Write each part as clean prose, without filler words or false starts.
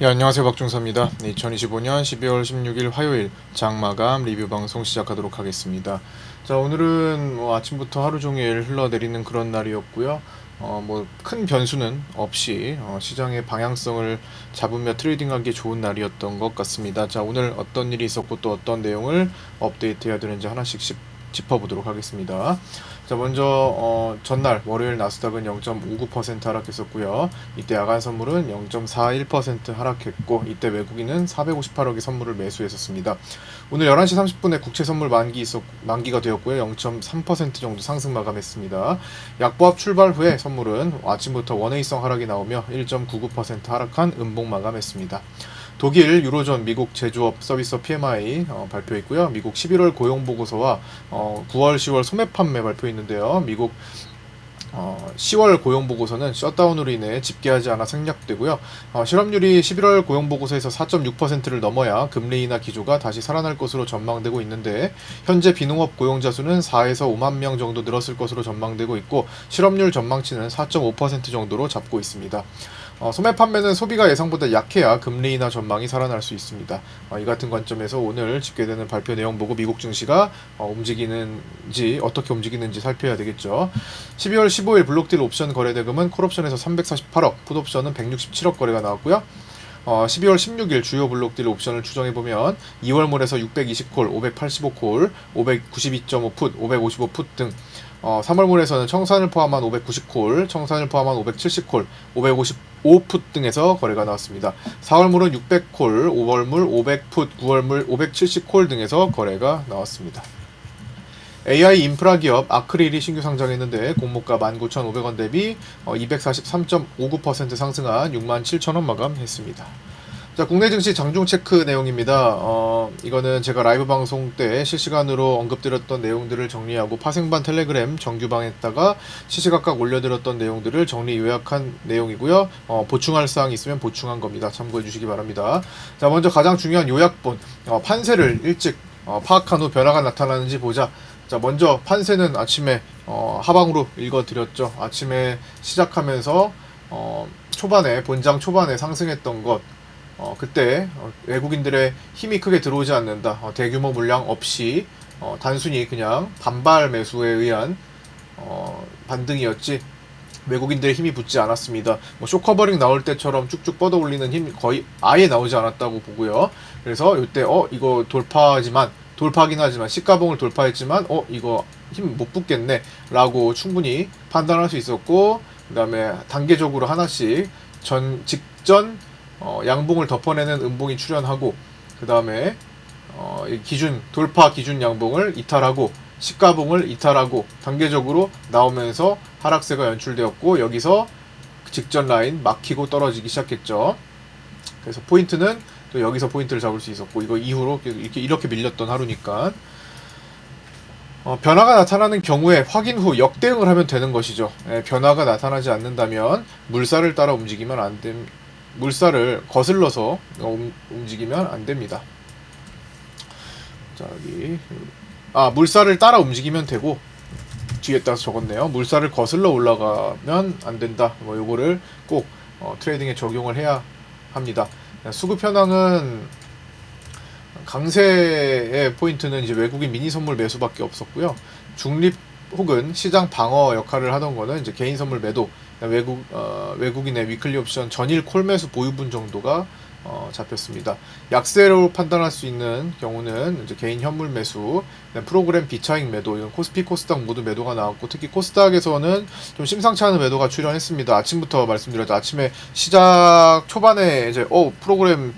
예, 안녕하세요. 박준서입니다. 2025년 12월 16일 화요일 장마감 리뷰 방송 시작하도록 하겠습니다. 자, 오늘은 아침부터 하루 종일 흘러내리는 그런 날이었고요. 큰 변수는 없이 시장의 방향성을 잡으며 트레이딩하기 좋은 날이었던 것 같습니다. 자, 오늘 어떤 일이 있었고 또 어떤 내용을 업데이트해야 되는지 하나씩 짚어보도록 하겠습니다. 자, 먼저 전날 월요일 나스닥은 0.59% 하락했었고요. 이때 야간 선물은 0.41% 하락했고, 이때 외국인은 458억의 선물을 매수했었습니다. 오늘 11시 30분에 국채 선물 만기가 되었고요. 0.3% 정도 상승 마감했습니다. 약보합 출발 후에 선물은 아침부터 원웨이성 하락이 나오며 1.99% 하락한 음봉 마감했습니다. 독일, 유로존, 미국 제조업 서비스 PMI 발표했고요. 미국 11월 고용보고서와 9월, 10월 소매 판매 발표했는데요. 미국 10월 고용보고서는 셧다운으로 인해 집계하지 않아 생략되고요. 실업률이 11월 고용보고서에서 4.6%를 넘어야 금리 인하 기조가 다시 살아날 것으로 전망되고 있는데, 현재 비농업 고용자 수는 4에서 5만 명 정도 늘었을 것으로 전망되고 있고, 실업률 전망치는 4.5% 정도로 잡고 있습니다. 소매 판매는 소비가 예상보다 약해야 금리 인하 전망이 살아날 수 있습니다. 이 같은 관점에서 오늘 집계되는 발표 내용 보고 미국 증시가 어떻게 움직이는지 살펴야 되겠죠. 12월 15일 블록딜 옵션 거래 대금은 콜옵션에서 348억, 풋옵션은 167억 거래가 나왔고요. 12월 16일 주요 블록딜 옵션을 추정해보면 2월물에서 620콜, 585콜, 592.5풋, 555풋 등 3월물에서는 청산을 포함한 590콜, 청산을 포함한 570콜, 555풋 등에서 거래가 나왔습니다. 4월물은 600콜, 5월물 500풋, 9월물 570콜 등에서 거래가 나왔습니다. AI 인프라 기업 아크릴이 신규 상장했는데 공모가 19,500원 대비 243.59% 상승한 67,000원 마감했습니다. 자, 국내 증시 장중 체크 내용입니다. 이거는 제가 라이브 방송 때 실시간으로 언급드렸던 내용들을 정리하고 파생반 텔레그램 정규방에다가 시시각각 올려드렸던 내용들을 정리 요약한 내용이고요. 보충할 사항이 있으면 보충한 겁니다. 참고해 주시기 바랍니다. 자, 먼저 가장 중요한 요약본, 판세를 일찍 파악한 후 변화가 나타나는지 보자. 자, 먼저 판세는 아침에 하방으로 읽어드렸죠. 아침에 시작하면서 초반에 본장 초반에 상승했던 것, 그때 외국인들의 힘이 크게 들어오지 않는다. 대규모 물량 없이 단순히 그냥 반발 매수에 의한 반등이었지 외국인들의 힘이 붙지 않았습니다. 쇼커버링 나올 때처럼 쭉쭉 뻗어 올리는 힘이 거의 아예 나오지 않았다고 보고요. 그래서 이때 이거 돌파하긴 하지만 시가봉을 돌파했지만 이거 힘 못 붙겠네 라고 충분히 판단할 수 있었고, 그 다음에 단계적으로 하나씩 직전 양봉을 덮어내는 음봉이 출현하고, 그 다음에 돌파 기준 양봉을 이탈하고 시가봉을 이탈하고 단계적으로 나오면서 하락세가 연출되었고, 여기서 직전 라인 막히고 떨어지기 시작했죠. 그래서 포인트는 또 여기서 포인트를 잡을 수 있었고, 이거 이후로 이렇게 밀렸던 하루니까 변화가 나타나는 경우에 확인 후 역대응을 하면 되는 것이죠. 변화가 나타나지 않는다면 물살을 따라 움직이면 물살을 거슬러서 움직이면 안 됩니다. 자, 여기 물살을 따라 움직이면 되고, 뒤에다 적었네요. 물살을 거슬러 올라가면 안 된다. 요거를 꼭 트레이딩에 적용을 해야 합니다. 수급 현황은 강세의 포인트는 이제 외국인 미니 선물 매수밖에 없었고요. 중립 혹은 시장 방어 역할을 하던 거는 이제 개인 선물 매도, 외국인의 위클리 옵션 전일 콜 매수 보유분 정도가 잡혔습니다. 약세로 판단할 수 있는 경우는 이제 개인 현물 매수, 프로그램 비차익 매도, 이건 코스피, 코스닥 모두 매도가 나왔고, 특히 코스닥에서는 좀 심상치 않은 매도가 출현했습니다. 아침부터 말씀드렸죠. 아침에 시작 초반에 이제 프로그램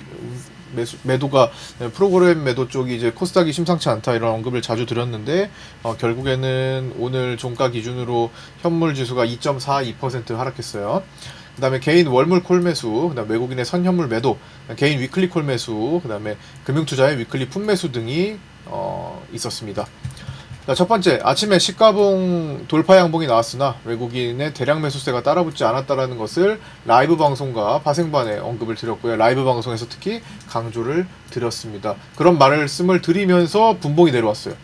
매도 쪽이 이제 코스닥이 심상치 않다 이런 언급을 자주 드렸는데, 결국에는 오늘 종가 기준으로 현물 지수가 2.42% 하락했어요. 그 다음에 개인 월물 콜 매수, 그 다음에 외국인의 선현물 매도, 개인 위클리 콜 매수, 그 다음에 금융투자의 위클리 풋 매수 등이 있었습니다. 자, 첫 번째, 아침에 시가봉 돌파 양봉이 나왔으나 외국인의 대량 매수세가 따라붙지 않았다라는 것을 라이브 방송과 파생반에 언급을 드렸고요. 라이브 방송에서 특히 강조를 드렸습니다. 그런 말씀을 드리면서 분봉이 내려왔어요.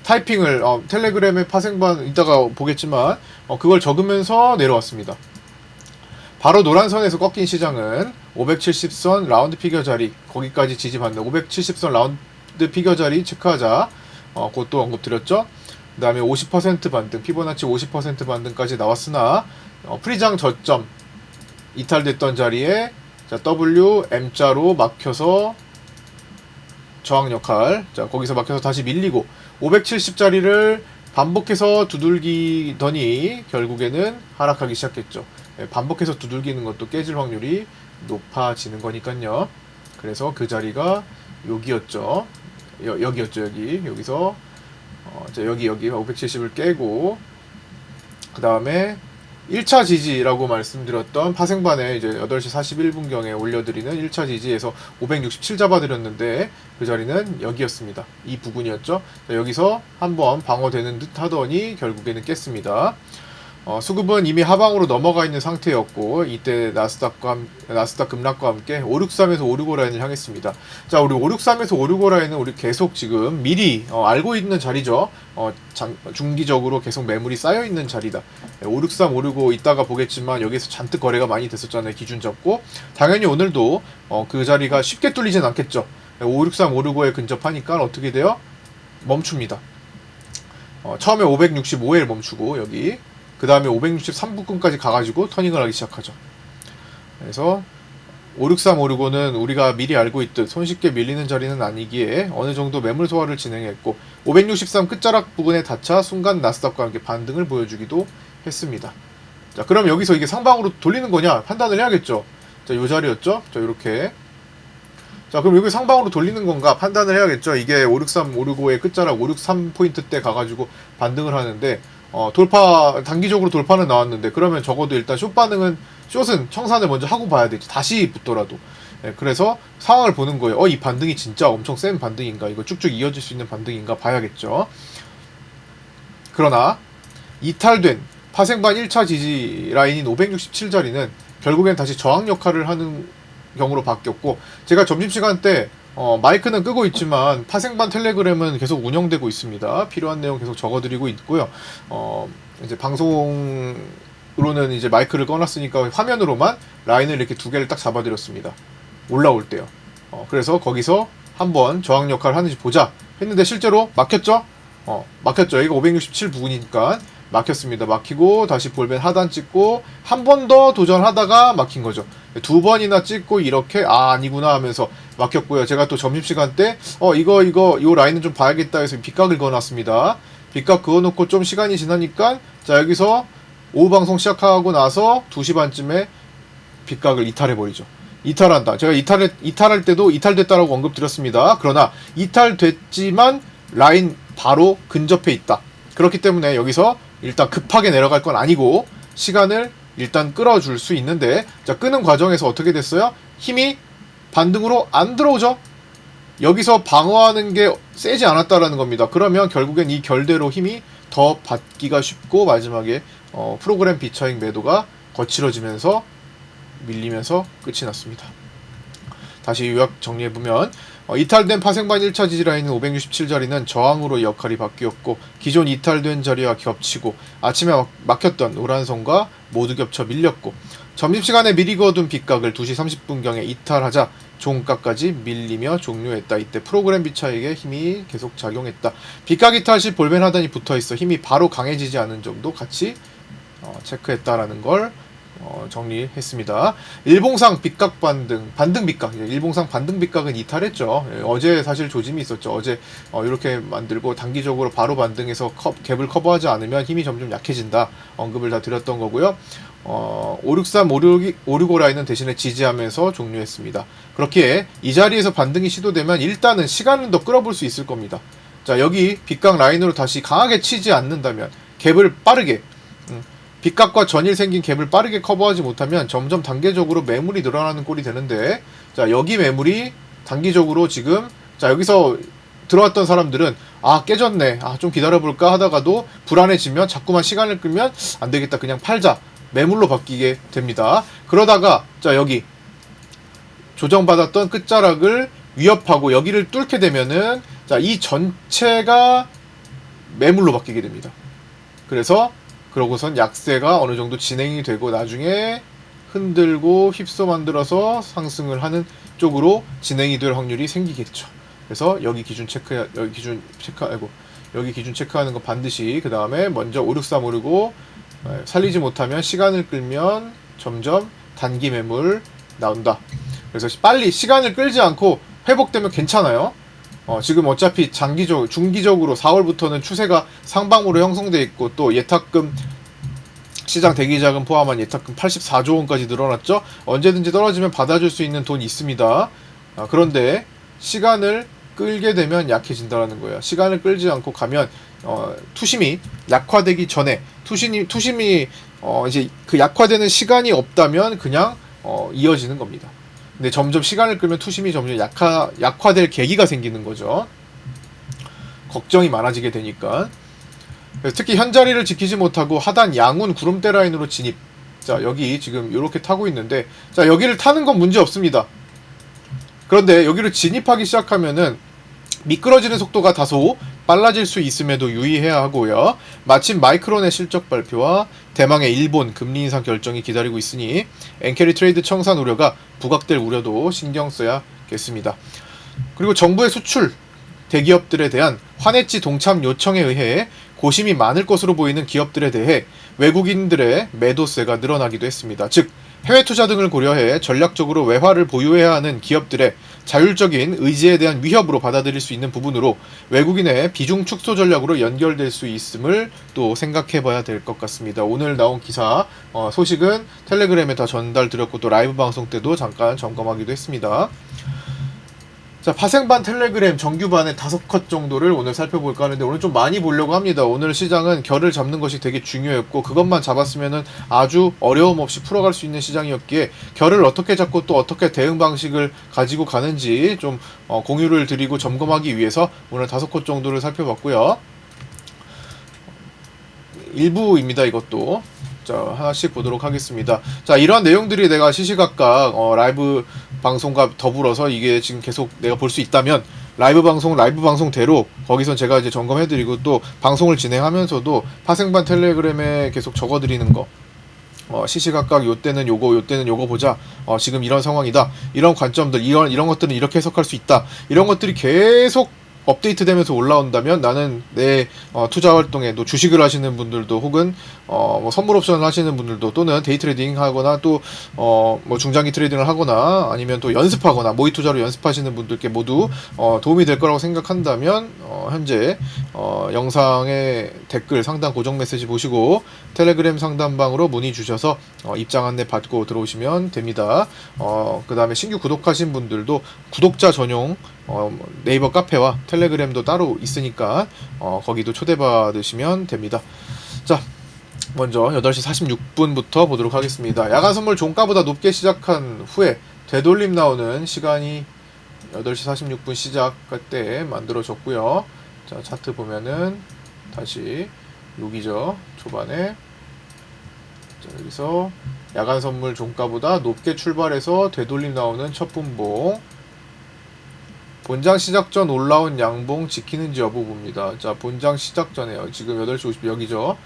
타이핑을 텔레그램의 파생반 이따가 보겠지만 그걸 적으면서 내려왔습니다. 바로 노란선에서 꺾인 시장은 570선 라운드 피겨 자리, 거기까지 지지받는 570선 라운드 피겨 자리 체크하자. 그것도 언급드렸죠. 그 다음에 50% 반등, 피보나치 50% 반등까지 나왔으나 프리장 저점 이탈됐던 자리에 자, W, M자로 막혀서 저항 역할, 자, 거기서 막혀서 다시 밀리고 570짜리를 반복해서 두들기더니 결국에는 하락하기 시작했죠. 반복해서 두들기는 것도 깨질 확률이 높아지는 거니까요. 그래서 그 자리가 여기였죠. 여기였죠. 여기서 여기 570을 깨고 그 다음에 1차 지지라고 말씀드렸던 파생반에 이제 8시 41분경에 올려드리는 1차 지지에서 567 잡아드렸는데 그 자리는 여기였습니다. 이 부분이었죠. 자, 여기서 한번 방어되는 듯 하더니 결국에는 깼습니다. 수급은 이미 하방으로 넘어가 있는 상태였고 이때 나스닥 급락과 함께 563에서 565 라인을 향했습니다. 자, 우리 563에서 565 라인은 우리 계속 지금 미리 알고 있는 자리죠. 중기적으로 계속 매물이 쌓여 있는 자리다. 563, 565 이따가 보겠지만 여기서 잔뜩 거래가 많이 됐었잖아요. 기준 잡고 당연히 오늘도 그 자리가 쉽게 뚫리진 않겠죠. 563, 565에 근접하니까 어떻게 돼요? 멈춥니다. 처음에 565에 멈추고 여기 그 다음에 563부근까지 가가지고 터닝을 하기 시작하죠. 그래서 563, 565는 우리가 미리 알고 있듯 손쉽게 밀리는 자리는 아니기에 어느 정도 매물 소화를 진행했고 563 끝자락 부근에 닿자 순간 나스닥과 함께 반등을 보여주기도 했습니다. 자, 그럼 여기서 이게 상방으로 돌리는 거냐 판단을 해야겠죠. 자, 요 자리였죠. 자, 요렇게. 자, 그럼 여기 상방으로 돌리는 건가 판단을 해야겠죠. 이게 563, 565의 끝자락 563포인트 때 가가지고 반등을 하는데 단기적으로 돌파는 나왔는데 그러면 적어도 일단 숏은 청산을 먼저 하고 봐야 되지. 다시 붙더라도. 그래서 상황을 보는 거예요. 이 반등이 진짜 엄청 센 반등인가? 이거 쭉쭉 이어질 수 있는 반등인가? 봐야겠죠. 그러나 이탈된 파생반 1차 지지 라인인 567자리는 결국엔 다시 저항 역할을 하는 경우로 바뀌었고 제가 점심시간 때 마이크는 끄고 있지만 파생반 텔레그램은 계속 운영되고 있습니다. 필요한 내용 계속 적어드리고 있고요. 이제 방송으로는 이제 마이크를 꺼놨으니까 화면으로만 라인을 이렇게 두 개를 딱 잡아드렸습니다. 올라올 때요. 그래서 거기서 한번 저항 역할을 하는지 보자 했는데 실제로 막혔죠? 막혔죠. 이거 567 부분이니까 막혔습니다. 막히고 다시 볼벤 하단 찍고 한 번 더 도전하다가 막힌 거죠. 두 번이나 찍고 이렇게 아니구나 하면서 막혔고요. 제가 또 점심시간 때 요 라인은 좀 봐야겠다 해서 빗각을 그어놨습니다. 빗각 그어놓고 좀 시간이 지나니까 자, 여기서 오후 방송 시작하고 나서 2시 반쯤에 빗각을 이탈해버리죠. 이탈한다. 제가 이탈할 때도 이탈됐다라고 언급드렸습니다. 그러나 이탈됐지만 라인 바로 근접해 있다. 그렇기 때문에 여기서 일단 급하게 내려갈 건 아니고 시간을 일단 끌어줄 수 있는데 자, 끄는 과정에서 어떻게 됐어요? 힘이 반등으로 안 들어오죠? 여기서 방어하는 게 세지 않았다라는 겁니다. 그러면 결국엔 이 결대로 힘이 더 받기가 쉽고 마지막에 프로그램 비차익 매도가 거칠어지면서 밀리면서 끝이 났습니다. 다시 요약 정리해보면 이탈된 파생반 1차 지지라인은 567자리는 저항으로 역할이 바뀌었고 기존 이탈된 자리와 겹치고 아침에 막혔던 노란선과 모두 겹쳐 밀렸고 점심시간에 미리 거둔 빗각을 2시 30분경에 이탈하자 종가까지 밀리며 종료했다. 이때 프로그램 비차익에 힘이 계속 작용했다. 빗각 이탈 시 볼벤 하단이 붙어있어 힘이 바로 강해지지 않은 점도 같이 체크했다라는 걸 정리했습니다. 일봉상 빗각 반등 빗각. 일봉상 반등 빗각은 이탈했죠. 어제 사실 조짐이 있었죠. 어제 이렇게 만들고 단기적으로 바로 반등해서 갭을 커버하지 않으면 힘이 점점 약해진다. 언급을 다 드렸던 거고요. 563, 565 라인은 대신에 지지하면서 종료했습니다. 그렇기에 이 자리에서 반등이 시도되면 일단은 시간을 더 끌어볼 수 있을 겁니다. 자, 여기 빗각 라인으로 다시 강하게 치지 않는다면 갭을 빠르게 빗각과 전일 생긴 갭을 빠르게 커버하지 못하면 점점 단계적으로 매물이 늘어나는 꼴이 되는데 자, 여기 매물이 단기적으로 지금 자, 여기서 들어왔던 사람들은 깨졌네, 좀 기다려볼까 하다가도 불안해지면 자꾸만 시간을 끌면 안되겠다, 그냥 팔자, 매물로 바뀌게 됩니다. 그러다가 자, 여기 조정받았던 끝자락을 위협하고 여기를 뚫게 되면은 자, 이 전체가 매물로 바뀌게 됩니다. 그러고선 약세가 어느 정도 진행이 되고 나중에 흔들고 휩써 만들어서 상승을 하는 쪽으로 진행이 될 확률이 생기겠죠. 그래서 여기 기준 체크하는 거 반드시 그 다음에 먼저 563 오르고 살리지 못하면 시간을 끌면 점점 단기 매물 나온다. 그래서 빨리 시간을 끌지 않고 회복되면 괜찮아요. 지금 어차피 중기적으로 4월부터는 추세가 상방으로 형성돼 있고 또 예탁금 시장 대기자금 포함한 예탁금 84조 원까지 늘어났죠. 언제든지 떨어지면 받아줄 수 있는 돈이 있습니다. 그런데 시간을 끌게 되면 약해진다는 거예요. 시간을 끌지 않고 가면 투심이 약화되기 전에 투심이 이제 그 약화되는 시간이 없다면 그냥 이어지는 겁니다. 근데 점점 시간을 끌면 투심이 점점 약화될 계기가 생기는 거죠. 걱정이 많아지게 되니까. 특히 현자리를 지키지 못하고 하단 양운 구름대 라인으로 진입. 자, 여기 지금 이렇게 타고 있는데, 자, 여기를 타는 건 문제 없습니다. 그런데 여기를 진입하기 시작하면은 미끄러지는 속도가 다소 빨라질 수 있음에도 유의해야 하고요. 마침 마이크론의 실적 발표와 대망의 일본 금리 인상 결정이 기다리고 있으니 엔캐리 트레이드 청산 우려가 부각될 우려도 신경 써야겠습니다. 그리고 정부의 수출 대기업들에 대한 환해지 동참 요청에 의해 고심이 많을 것으로 보이는 기업들에 대해 외국인들의 매도세가 늘어나기도 했습니다. 즉 해외 투자 등을 고려해 전략적으로 외화를 보유해야 하는 기업들의 자율적인 의지에 대한 위협으로 받아들일 수 있는 부분으로 외국인의 비중 축소 전략으로 연결될 수 있음을 또 생각해 봐야 될 것 같습니다. 오늘 나온 기사 소식은 텔레그램에 다 전달드렸고 또 라이브 방송 때도 잠깐 점검하기도 했습니다. 자, 파생반 텔레그램 정규반의 5컷 정도를 오늘 살펴볼까 하는데 오늘 좀 많이 보려고 합니다. 오늘 시장은 결을 잡는 것이 되게 중요했고 그것만 잡았으면은 아주 어려움 없이 풀어갈 수 있는 시장이었기에 결을 어떻게 잡고 또 어떻게 대응 방식을 가지고 가는지 좀 공유를 드리고 점검하기 위해서 오늘 5컷 정도를 살펴봤고요. 일부입니다, 이것도. 자, 하나씩 보도록 하겠습니다. 자, 이러한 내용들이 내가 시시각각 라이브 방송과 더불어서 이게 지금 계속 내가 볼 수 있다면 라이브 방송대로 거기서 제가 이제 점검해드리고 또 방송을 진행하면서도 파생반 텔레그램에 계속 적어드리는 거 시시각각 요때는 요거 보자. 지금 이런 상황이다. 이런 관점들, 이런 것들은 이렇게 해석할 수 있다. 이런 것들이 계속 업데이트 되면서 올라온다면 나는 내 투자 활동에 또 주식을 하시는 분들도 혹은 뭐 선물 옵션을 하시는 분들도 또는 데이 트레이딩 하거나 또 뭐 중장기 트레이딩을 하거나 아니면 또 연습하거나 모의 투자로 연습하시는 분들께 모두 도움이 될 거라고 생각한다면 현재 영상의 댓글 상단 고정 메시지 보시고 텔레그램 상단방으로 문의 주셔서 입장 안내 받고 들어오시면 됩니다. 그 다음에 신규 구독하신 분들도 구독자 전용 네이버 카페와 텔레그램도 따로 있으니까 거기도 초대받으시면 됩니다. 자, 먼저 8시 46분부터 보도록 하겠습니다. 야간 선물 종가보다 높게 시작한 후에 되돌림 나오는 시간이 8시 46분 시작할 때 만들어졌고요. 자, 차트 보면은 다시 여기죠. 초반에 자, 여기서 야간 선물 종가보다 높게 출발해서 되돌림 나오는 첫 분봉, 본장 시작 전 올라온 양봉 지키는지 여부 봅니다. 자, 본장 시작 전에요. 지금 8시 50분 여기죠.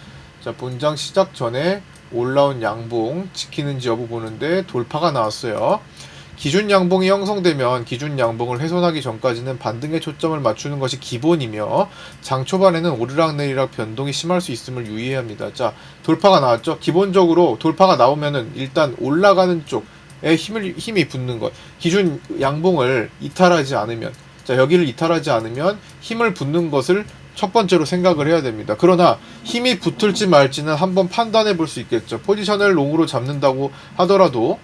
자, 본장 시작 전에 올라온 양봉 지키는지 여부 보는데 돌파가 나왔어요. 기준 양봉이 형성되면 기준 양봉을 훼손하기 전까지는 반등에 초점을 맞추는 것이 기본이며 장 초반에는 오르락내리락 변동이 심할 수 있음을 유의해야 합니다. 자, 돌파가 나왔죠. 기본적으로 돌파가 나오면은 일단 올라가는 쪽에 힘이 붙는 것. 기준 양봉을 이탈하지 않으면, 자, 여기를 이탈하지 않으면 힘을 붙는 것을 첫 번째로 생각을 해야 됩니다. 그러나 힘이 붙을지 말지는 한번 판단해 볼 수 있겠죠. 포지션을 롱으로 잡는다고 하더라도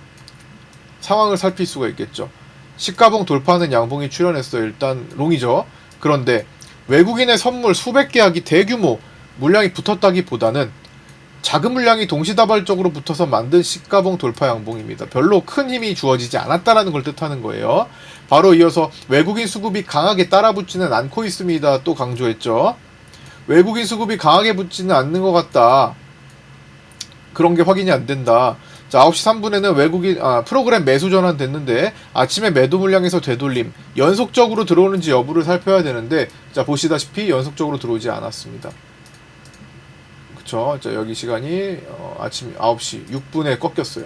상황을 살필 수가 있겠죠. 시가봉 돌파하는 양봉이 출현했어요. 일단 롱이죠. 그런데 외국인의 선물 수백 계약이 대규모 물량이 붙었다기보다는 작은 물량이 동시다발적으로 붙어서 만든 시가봉 돌파 양봉입니다. 별로 큰 힘이 주어지지 않았다라는 걸 뜻하는 거예요. 바로 이어서 외국인 수급이 강하게 따라붙지는 않고 있습니다. 또 강조했죠. 외국인 수급이 강하게 붙지는 않는 것 같다. 그런 게 확인이 안 된다. 자, 9시 3분에는 프로그램 매수 전환 됐는데 아침에 매도 물량에서 되돌림 연속적으로 들어오는지 여부를 살펴야 되는데, 자, 보시다시피 연속적으로 들어오지 않았습니다. 그쵸? 자, 여기 시간이 아침 9시 6분에 꺾였어요.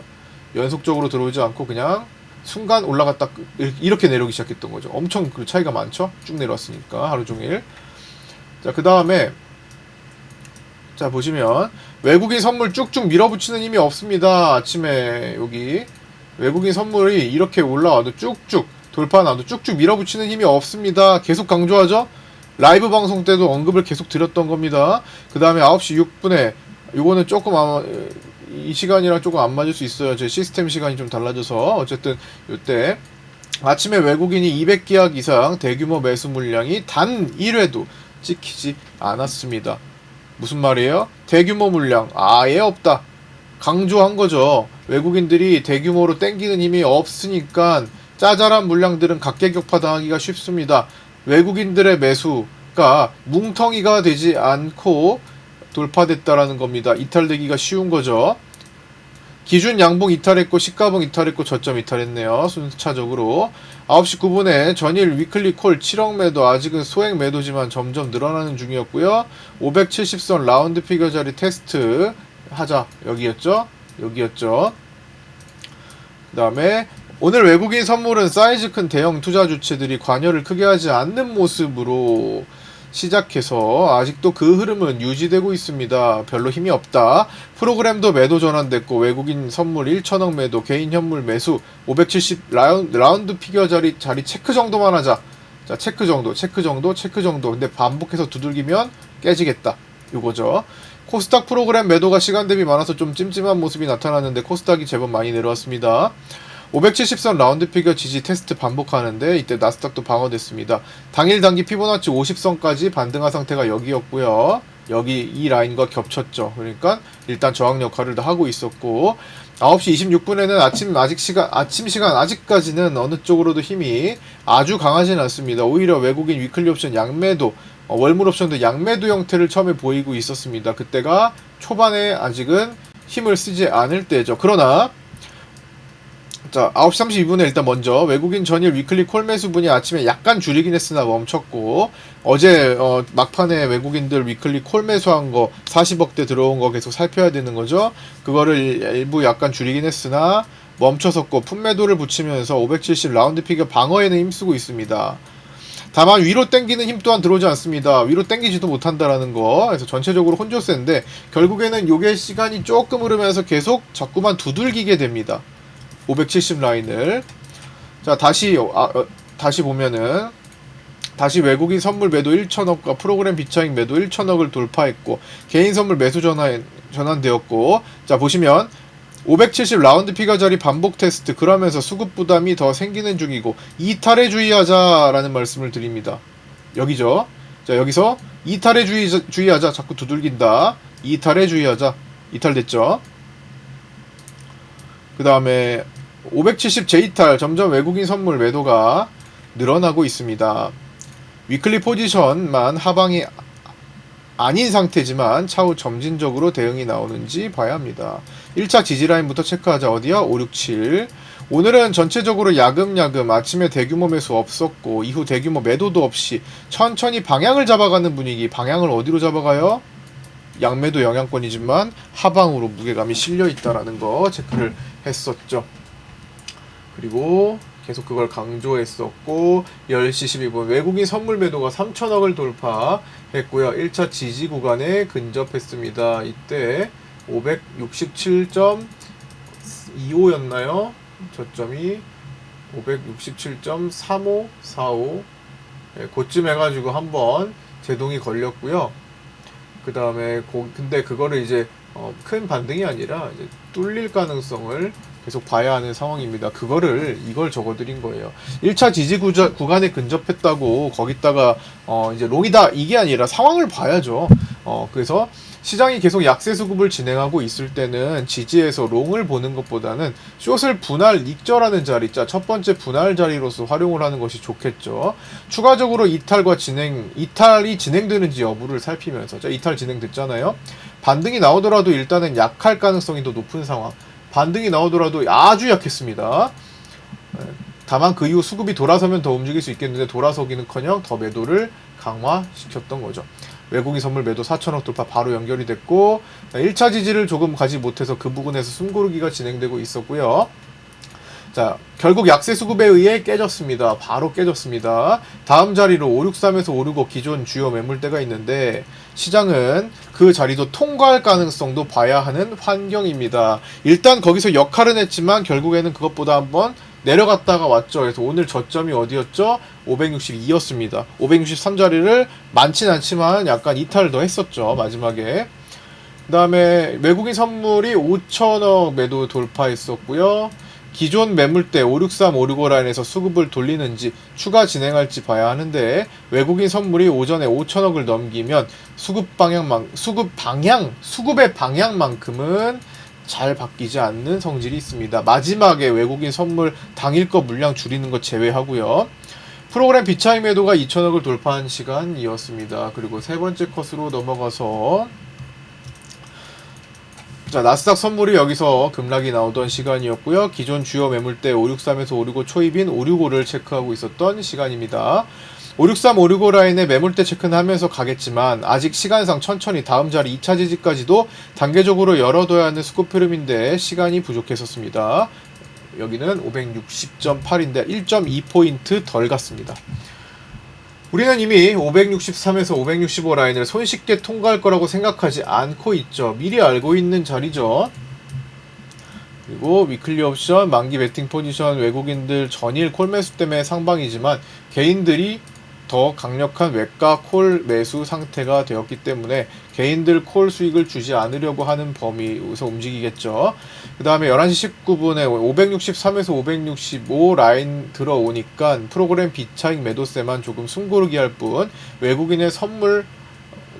연속적으로 들어오지 않고 그냥 순간 올라갔다 이렇게 내려오기 시작했던 거죠. 엄청 그 차이가 많죠. 쭉 내려왔으니까 하루 종일. 자, 그 다음에 자 보시면 외국인 선물 쭉쭉 밀어붙이는 힘이 없습니다. 아침에 여기 외국인 선물이 이렇게 올라와도 쭉쭉 돌파나도 쭉쭉 밀어붙이는 힘이 없습니다. 계속 강조하죠. 라이브 방송 때도 언급을 계속 드렸던 겁니다. 그 다음에 9시 6분에 요거는 조금 아마 이 시간이랑 조금 안 맞을 수 있어요. 제 시스템 시간이 좀 달라져서. 어쨌든 요때 아침에 외국인이 200계약 이상 대규모 매수 물량이 단 1회도 찍히지 않았습니다. 무슨 말이에요? 대규모 물량 아예 없다. 강조한 거죠. 외국인들이 대규모로 땡기는 힘이 없으니까 짜잘한 물량들은 각계격파 당하기가 쉽습니다. 외국인들의 매수가 뭉텅이가 되지 않고 돌파됐다라는 겁니다. 이탈되기가 쉬운 거죠. 기준 양봉 이탈했고 시가봉 이탈했고 저점 이탈했네요. 순차적으로 9시 9분에 전일 위클리 콜 7억 매도 아직은 소액 매도지만 점점 늘어나는 중이었고요. 570선 라운드 피겨 자리 테스트 하자. 여기였죠. 그 다음에 오늘 외국인 선물은 사이즈 큰 대형 투자 주체들이 관여를 크게 하지 않는 모습으로 시작해서 아직도 그 흐름은 유지되고 있습니다. 별로 힘이 없다. 프로그램도 매도 전환됐고 외국인 선물 1천억 매도, 개인 현물 매수 570 라운드 피겨 자리 체크 정도만 하자. 자, 체크 정도. 근데 반복해서 두들기면 깨지겠다. 요거죠. 코스닥 프로그램 매도가 시간 대비 많아서 좀 찜찜한 모습이 나타났는데 코스닥이 제법 많이 내려왔습니다. 570선 라운드 피겨 지지 테스트 반복하는데 이때 나스닥도 방어됐습니다. 당일 단기 피보나치 50선까지 반등한 상태가 여기였고요. 여기 이 라인과 겹쳤죠. 그러니까 일단 저항 역할을 하고 있었고 9시 26분에는 아침 시간 아직까지는 어느 쪽으로도 힘이 아주 강하진 않습니다. 오히려 외국인 위클리 옵션 양매도 월물 옵션도 양매도 형태를 처음에 보이고 있었습니다. 그때가 초반에 아직은 힘을 쓰지 않을 때죠. 그러나 자, 9시 32분에 일단 먼저 외국인 전일 위클리 콜 매수분이 아침에 약간 줄이긴 했으나 멈췄고 어제 막판에 외국인들 위클리 콜 매수한 거 40억대 들어온 거 계속 살펴야 되는 거죠. 그거를 일부 약간 줄이긴 했으나 멈춰섰고 풋매도를 붙이면서 570 라운드 피겨 방어에는 힘쓰고 있습니다. 다만 위로 땡기는 힘 또한 들어오지 않습니다. 위로 땡기지도 못한다라는 거. 그래서 전체적으로 혼조세인데 결국에는 요게 시간이 조금 흐르면서 계속 자꾸만 두들기게 됩니다. 570 라인을. 자, 다시 보면은 다시 외국인 선물 매도 1천억과 프로그램 비차익 매도 1천억을 돌파했고 개인 선물 매수 전환되었고 자 보시면 570 라운드 피겨 자리 반복 테스트 그러면서 수급 부담이 더 생기는 중이고 이탈에 주의하자라는 말씀을 드립니다. 여기죠. 자 여기서 이탈에 주의하자. 자꾸 두들긴다. 이탈에 주의하자. 이탈됐죠. 그 다음에 570 재이탈 점점 외국인 선물 매도가 늘어나고 있습니다. 위클리 포지션만 하방이 아닌 상태지만 차후 점진적으로 대응이 나오는지 봐야 합니다. 1차 지지라인부터 체크하자. 어디야? 567. 오늘은 전체적으로 야금야금 아침에 대규모 매수 없었고 이후 대규모 매도도 없이 천천히 방향을 잡아가는 분위기. 방향을 어디로 잡아가요? 양매도 영향권이지만 하방으로 무게감이 실려있다라는 거 체크를 했었죠. 그리고 계속 그걸 강조했었고 10시 12분 외국인 선물 매도가 3천억을 돌파했고요. 1차 지지 구간에 근접했습니다. 이때 567.25였나요? 저점이 567.3545 그쯤 해가지고 한번 제동이 걸렸고요. 그 다음에 근데 그거를 이제 큰 반등이 아니라 이제 뚫릴 가능성을 계속 봐야 하는 상황입니다. 이걸 적어드린 거예요. 1차 지지 구간에 근접했다고 거기다가 이제 롱이다 이게 아니라 상황을 봐야죠. 그래서 시장이 계속 약세 수급을 진행하고 있을 때는 지지에서 롱을 보는 것보다는 숏을 분할 익절하는 자리, 첫 번째 분할 자리로서 활용을 하는 것이 좋겠죠. 추가적으로 이탈이 진행되는지 여부를 살피면서, 자, 이탈 진행됐잖아요. 반등이 나오더라도 일단은 약할 가능성이 더 높은 상황. 반등이 나오더라도 아주 약했습니다. 다만 그 이후 수급이 돌아서면 더 움직일 수 있겠는데 돌아서기는커녕 더 매도를 강화시켰던 거죠. 외국인 선물 매도 4천억 돌파 바로 연결이 됐고, 1차 지지를 조금 가지 못해서 그 부분에서 숨고르기가 진행되고 있었고요. 자, 결국 약세 수급에 의해 깨졌습니다. 바로 깨졌습니다. 다음 자리로 563에서 565 기존 주요 매물대가 있는데, 시장은 그 자리도 통과할 가능성도 봐야 하는 환경입니다. 일단 거기서 역할은 했지만 결국에는 그것보다 한번 내려갔다가 왔죠. 그래서 오늘 저점이 어디였죠? 562였습니다. 563 자리를 많진 않지만 약간 이탈을 더 했었죠, 마지막에. 그 다음에 외국인 선물이 5천억 매도 돌파했었고요. 기존 매물대 563, 565 라인에서 수급을 돌리는지 추가 진행할지 봐야 하는데, 외국인 선물이 오전에 5천억을 넘기면 수급의 방향만큼은 잘 바뀌지 않는 성질이 있습니다. 마지막에 외국인 선물 당일 거 물량 줄이는 것 제외하고요. 프로그램 비차익 매도가 2천억을 돌파한 시간이었습니다. 그리고 세 번째 컷으로 넘어가서, 자, 나스닥 선물이 여기서 급락이 나오던 시간이었고요. 기존 주요 매물대 563에서 565 초입인 565를 체크하고 있었던 시간입니다. 563, 565 라인의 매물대 체크는 하면서 가겠지만 아직 시간상 천천히 다음 자리 2차 지지까지도 단계적으로 열어둬야 하는 수급 흐름인데 시간이 부족했었습니다. 여기는 560.8인데 1.2포인트 덜 갔습니다. 우리는 이미 563에서 565 라인을 손쉽게 통과할 거라고 생각하지 않고 있죠. 미리 알고 있는 자리죠. 그리고 위클리 옵션, 만기 베팅 포지션, 외국인들 전일 콜 매수 때문에 상방이지만 개인들이 더 강력한 외가 콜 매수 상태가 되었기 때문에 개인들 콜 수익을 주지 않으려고 하는 범위에서 움직이겠죠. 그 다음에 11시 19분에 563에서 565 라인 들어오니까 프로그램 비차익 매도세만 조금 숨고르기 할 뿐, 외국인의 선물,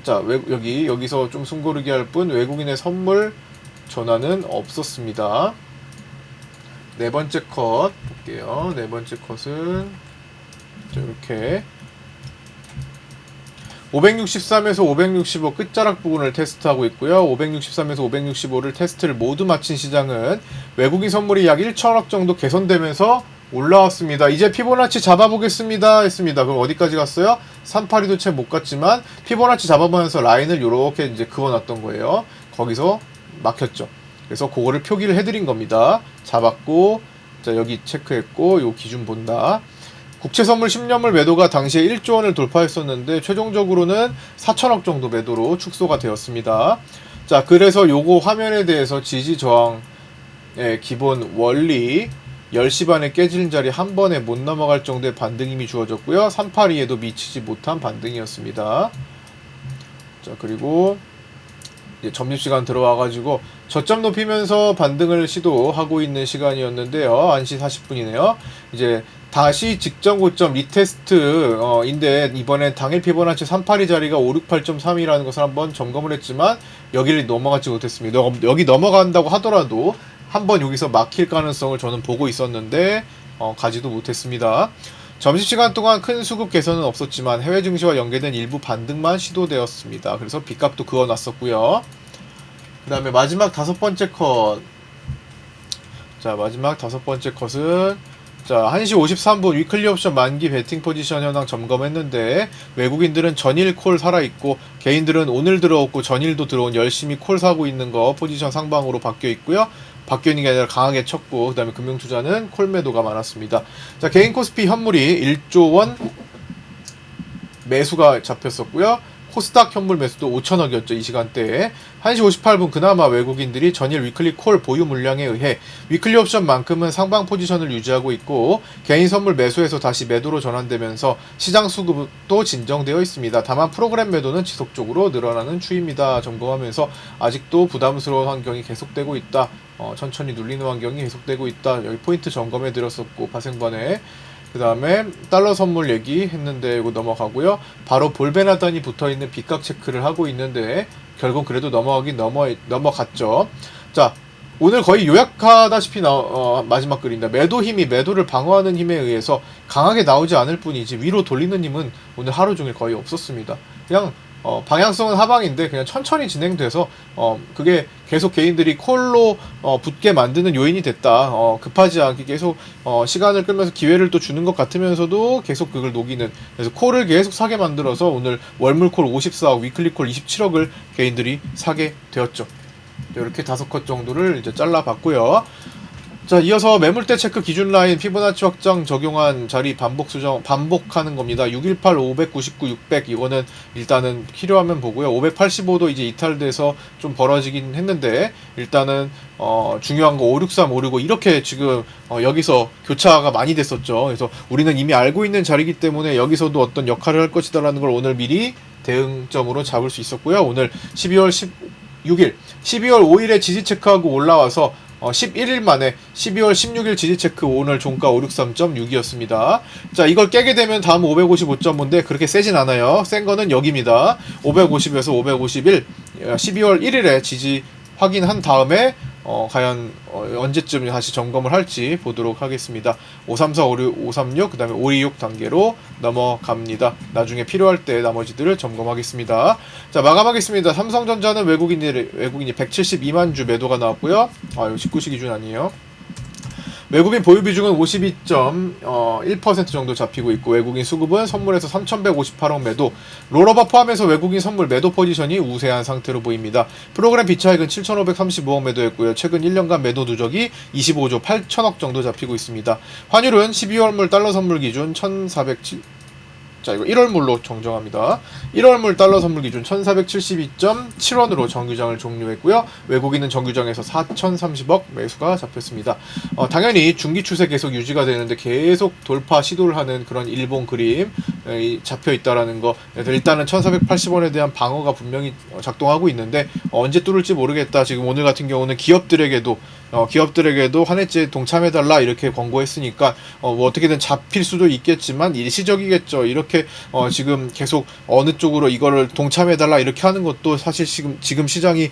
자, 여기서 좀 숨고르기 할 뿐 외국인의 선물 전환은 없었습니다. 네 번째 컷 볼게요. 네 번째 컷은 이렇게 563에서 565 끝자락 부분을 테스트하고 있고요. 563에서 565를 테스트를 모두 마친 시장은 외국인 선물이 약 1천억 정도 개선되면서 올라왔습니다. 이제 피보나치 잡아보겠습니다 했습니다. 그럼 어디까지 갔어요? 382도 채 못 갔지만 피보나치 잡아보면서 라인을 이렇게 이제 그어놨던 거예요. 거기서 막혔죠. 그래서 그거를 표기를 해드린 겁니다. 잡았고, 자, 여기 체크했고, 요 기준 본다. 국채선물 10년물 매도가 당시에 1조 원을 돌파했었는데 최종적으로는 4천억 정도 매도로 축소가 되었습니다. 자, 그래서 요거 화면에 대해서 지지 저항의 기본 원리 10시 반에 깨지는 자리 한 번에 못 넘어갈 정도의 반등힘이 주어졌고요. 382에도 미치지 못한 반등이었습니다. 자, 그리고 이제 점심시간 들어와가지고 저점 높이면서 반등을 시도하고 있는 시간이었는데요. 1시 40분이네요. 이제 다시 직전 고점 리테스트인데 이번엔 당일 피보나치 382 자리가 568.3이라는 것을 한번 점검을 했지만 여기를 넘어가지 못했습니다. 여기 넘어간다고 하더라도 한번 여기서 막힐 가능성을 저는 보고 있었는데 가지도 못했습니다. 점심시간 동안 큰 수급 개선은 없었지만 해외 증시와 연계된 일부 반등만 시도되었습니다. 그래서 빚값도 그어놨었고요. 그 다음에 마지막 다섯 번째 컷. 자, 마지막 다섯 번째 컷은, 자, 1시 53분 위클리 옵션 만기 베팅 포지션 현황 점검했는데 외국인들은 전일 콜 살아있고 개인들은 오늘 들어왔고 전일도 들어온 열심히 콜 사고 있는 거 포지션 상방으로 바뀌어 있고요. 바뀌어 있는 게 아니라 강하게 쳤고, 그 다음에 금융투자는 콜 매도가 많았습니다. 자, 개인 코스피 현물이 1조 원 매수가 잡혔었고요. 코스닥 현물 매수도 5천억이었죠. 이 시간대에. 1시 58분 그나마 외국인들이 전일 위클리 콜 보유 물량에 의해 위클리 옵션만큼은 상방 포지션을 유지하고 있고 개인 선물 매수에서 다시 매도로 전환되면서 시장 수급도 진정되어 있습니다. 다만 프로그램 매도는 지속적으로 늘어나는 추이입니다. 점검하면서 아직도 부담스러운 환경이 계속되고 있다. 천천히 눌리는 환경이 계속되고 있다. 여기 포인트 점검해 드렸었고 파생반에. 그 다음에 달러 선물 얘기했는데 이거 넘어가고요. 바로 볼베나단이 붙어있는 빚각 체크를 하고 있는데 결국 그래도 넘어갔죠. 자, 오늘 거의 요약하다시피 마지막 글입니다. 매도 힘이 매도를 방어하는 힘에 의해서 강하게 나오지 않을 뿐이지 위로 돌리는 힘은 오늘 하루 종일 거의 없었습니다. 그냥 방향성은 하방인데 그냥 천천히 진행돼서 그게 계속 개인들이 콜로 붙게 만드는 요인이 됐다. 급하지 않게 계속 시간을 끌면서 기회를 또 주는 것 같으면서도 계속 그걸 녹이는, 그래서 콜을 계속 사게 만들어서 오늘 월물콜 54억, 위클리콜 27억을 개인들이 사게 되었죠. 이렇게 5컷 정도를 이제 잘라봤고요. 자, 이어서 매물대 체크 기준 라인 피보나치 확장 적용한 자리 반복하는 겁니다. 618, 599, 600 이거는 일단은 필요하면 보고요. 585도 이제 이탈돼서 좀 벌어지긴 했는데 일단은 중요한 거 563, 565 이렇게 지금 여기서 교차가 많이 됐었죠. 그래서 우리는 이미 알고 있는 자리이기 때문에 여기서도 어떤 역할을 할 것이다라는 걸 오늘 미리 대응점으로 잡을 수 있었고요. 오늘 12월 16일, 12월 5일에 지지 체크하고 올라와서 11일 만에 12월 16일 지지 체크, 오늘 종가 563.6이었습니다. 자, 이걸 깨게 되면 다음 555.5인데 그렇게 세진 않아요. 센 거는 여기입니다. 550에서 551, 12월 1일에 지지 확인한 다음에 과연 언제쯤 다시 점검을 할지 보도록 하겠습니다. 534, 56, 536, 그 다음에 526 단계로 넘어갑니다. 나중에 필요할 때 나머지들을 점검하겠습니다. 자, 마감하겠습니다. 삼성전자는 외국인이 172만 주 매도가 나왔고요. 이거 19시 기준 아니에요. 외국인 보유 비중은 52.1% 정도 잡히고 있고, 외국인 수급은 선물에서 3,158억 매도, 롤오버 포함해서 외국인 선물 매도 포지션이 우세한 상태로 보입니다. 프로그램 비차익은 7,535억 매도했고요. 최근 1년간 매도 누적이 25조 8천억 정도 잡히고 있습니다. 환율은 12월물 달러 선물 기준 1,407, 자, 이거 1월물로 정정합니다. 1월물 달러 선물 기준 1472.7원으로 정규장을 종료했고요. 외국인은 정규장에서 4,030억 매수가 잡혔습니다. 당연히 중기 추세 계속 유지가 되는데 계속 돌파 시도를 하는 그런 일본 그림 잡혀 있다라는 거. 일단은 1480원에 대한 방어가 분명히 작동하고 있는데 언제 뚫을지 모르겠다. 지금 오늘 같은 경우는 기업들에게도 한해째 동참해달라 이렇게 권고했으니까 뭐 어떻게든 잡힐 수도 있겠지만 일시적이겠죠. 이렇게 지금 계속 어느 쪽으로 이거를 동참해달라 이렇게 하는 것도 사실 지금 시장이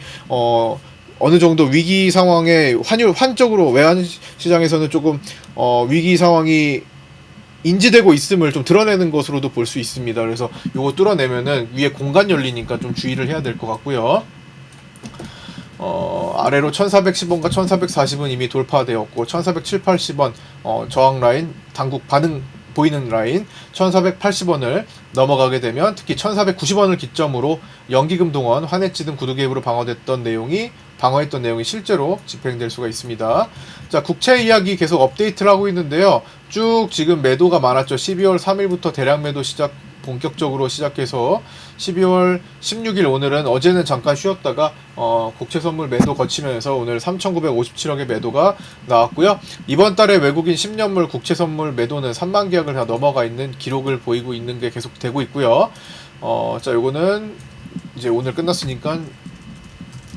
어느 정도 위기 상황에 환적으로 외환 시장에서는 조금 위기 상황이 인지되고 있음을 좀 드러내는 것으로도 볼 수 있습니다. 그래서 요거 뚫어내면은 위에 공간 열리니까 좀 주의를 해야 될 것 같고요. 아래로 1410원과 1440원 이미 돌파되었고 1470, 80원 저항 라인, 당국 반응 보이는 라인 1480원을 넘어가게 되면 특히 1490원을 기점으로 연기금 동원, 환해지 등 구두 개입으로 방어했던 내용이 실제로 집행될 수가 있습니다. 자, 국채 이야기 계속 업데이트를 하고 있는데요. 쭉 지금 매도가 많았죠. 12월 3일부터 대량 매도 본격적으로 시작해서 12월 16일 오늘은 어제는 잠깐 쉬었다가 국채 선물 매도 거치면서 오늘 3,957억의 매도가 나왔고요. 이번 달에 외국인 10년물 국채 선물 매도는 3만 계약을 다 넘어가 있는 기록을 보이고 있는 게 계속 되고 있고요. 자, 요거는 이제 오늘 끝났으니까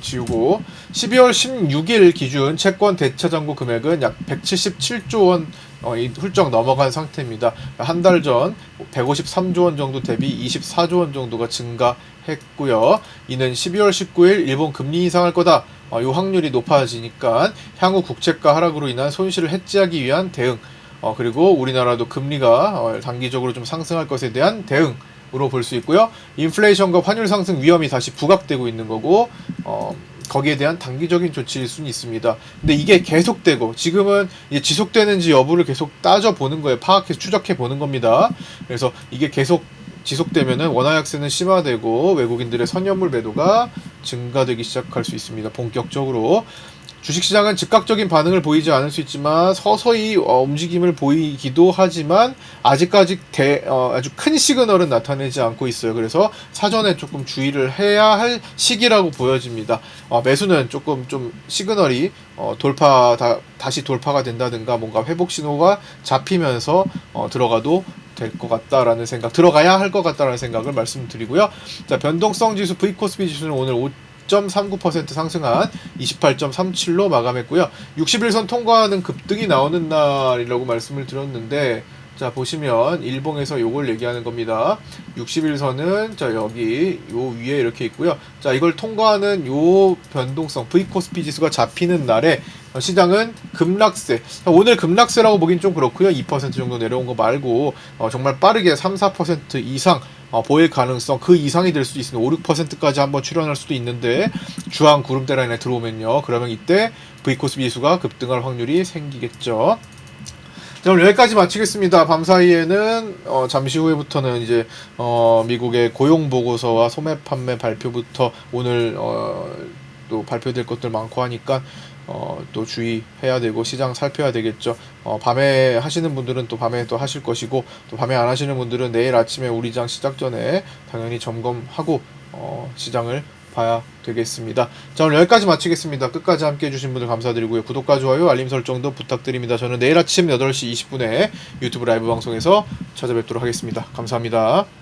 지우고 12월 16일 기준 채권 대차 잔고 금액은 약 177조 원 훌쩍 넘어간 상태입니다. 한 달 전 153조 원 정도 대비 24조 원 정도가 증가했고요. 이는 12월 19일 일본 금리 인상할 거다. 이 확률이 높아지니까 향후 국채가 하락으로 인한 손실을 해지하기 위한 대응, 그리고 우리나라도 금리가 단기적으로 좀 상승할 것에 대한 대응 으로 볼 수 있고요. 인플레이션과 환율 상승 위험이 다시 부각되고 있는 거고 거기에 대한 단기적인 조치일 수는 있습니다. 근데 이게 계속되고 지금은 이제 지속되는지 여부를 계속 따져보는 거예요. 파악해서 추적해보는 겁니다. 그래서 이게 계속 지속되면은 원화 약세는 심화되고 외국인들의 선연물 매도가 증가되기 시작할 수 있습니다. 본격적으로. 주식시장은 즉각적인 반응을 보이지 않을 수 있지만 서서히 움직임을 보이기도 하지만 아직까지 아주 큰 시그널은 나타내지 않고 있어요. 그래서 사전에 조금 주의를 해야 할 시기라고 보여집니다. 매수는 조금 좀 시그널이 다시 돌파가 된다든가 뭔가 회복 신호가 잡히면서 들어가도 될 것 같다라는 들어가야 할 것 같다라는 생각을 말씀드리고요. 자, 변동성 지수 V코스피 지수는 오늘 5.39% 상승한 28.37로 마감했고요. 61선 통과하는 급등이 나오는 날이라고 말씀을 드렸는데 자, 보시면 일봉에서 요걸 얘기하는 겁니다. 60일선은 자, 여기 요 위에 이렇게 있고요. 자, 이걸 통과하는 요 변동성 V코스피 지수가 잡히는 날에 시장은 급락세. 오늘 급락세라고 보긴 좀 그렇고요. 2% 정도 내려온 거 말고 정말 빠르게 3, 4% 이상 보일 가능성 그 이상이 될 수도 있습니다. 5, 6%까지 한번 출현할 수도 있는데 주황 구름대 라인에 들어오면요. 그러면 이때 V코스피 지수가 급등할 확률이 생기겠죠. 자, 오늘 여기까지 마치겠습니다. 밤 사이에는 잠시 후에부터는 이제 미국의 고용 보고서와 소매 판매 발표부터 오늘 또 발표될 것들 많고 하니까 또 주의해야 되고 시장 살펴야 되겠죠. 밤에 하시는 분들은 또 밤에 또 하실 것이고 또 밤에 안 하시는 분들은 내일 아침에 우리장 시작 전에 당연히 점검하고 시장을 봐야 되겠습니다. 자, 오늘 여기까지 마치겠습니다. 끝까지 함께 해주신 분들 감사드리고요. 구독과 좋아요, 알림 설정도 부탁드립니다. 저는 내일 아침 8시 20분에 유튜브 라이브 방송에서 찾아뵙도록 하겠습니다. 감사합니다.